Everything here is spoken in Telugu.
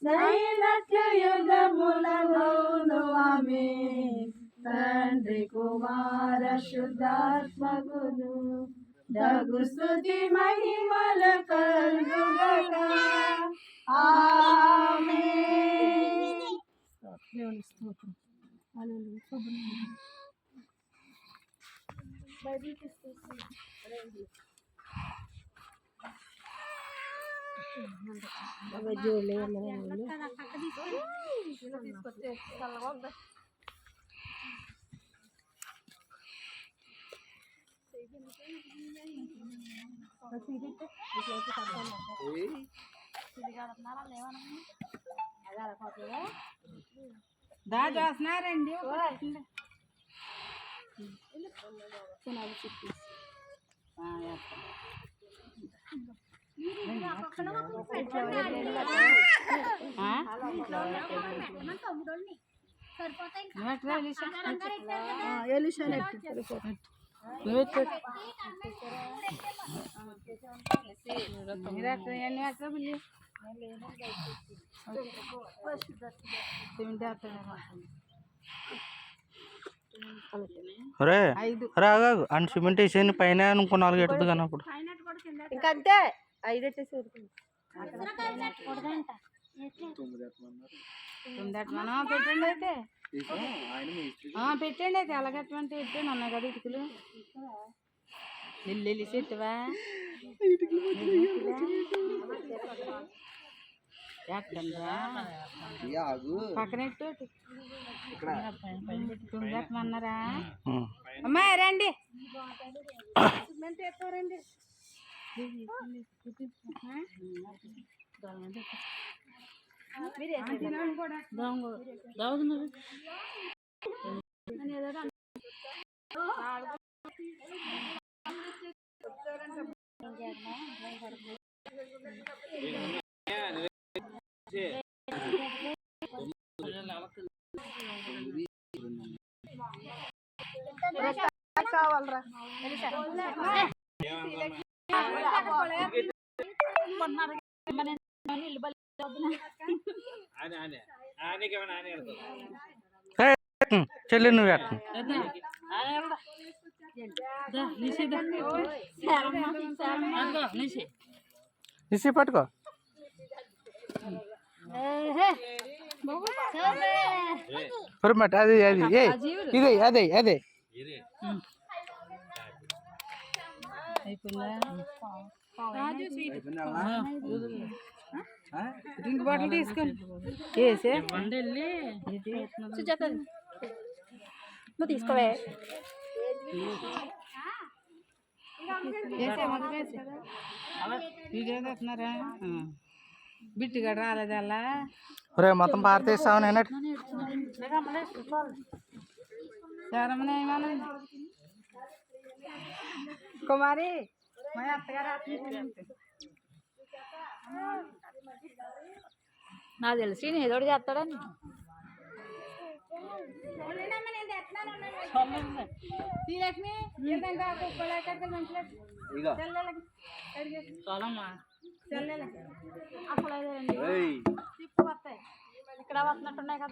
అయినట్లు యుగములలోను ఆమె తండ్రి కుమార శుద్ధాత్మకును దగు స్తుతి మహిమల కలుగుగాక ఆమేన్. దేవుని స్తోత్రం. హల్లెలూయా. బైబిల్ తీసుకొచ్చి దా చేస్తున్నారండి. రాగాగు అని సిమెంట్ వేసేది పైన ఇంకో 4 ఎట్టుదు కానీ అప్పుడు ఇంకంతే 5 ఎట్టేసి పెట్టండి అయితే పెట్టండి అయితే ఎలాగెట్టమంటే పెట్టండి అన్నాయి కదా ఇటుకలు వెళ్ళి చెట్టువా పక్కన తుమ్మెట్టమన్నారా అమ్మా రండి రండి కావాలరా చెల్లి నువ్వు నిసి పట్టుకో పొరమాట అది అది ఇదే అదే అదే డ్రింక్ బాటిల్ తీసుకొని వేసే నువ్వు తీసుకోవే వీడియో తెస్తున్నారా బిట్టుగా రాలేదు అలా మొత్తం భారతీస్తామని అన్నట్టు కుమారి మా అత్తగారు నాకు తెలిసి ఏదో చేస్తాడని శ్రీలక్ష్మి అసలు ఇక్కడ వస్తున్నట్టున్నాయి కదా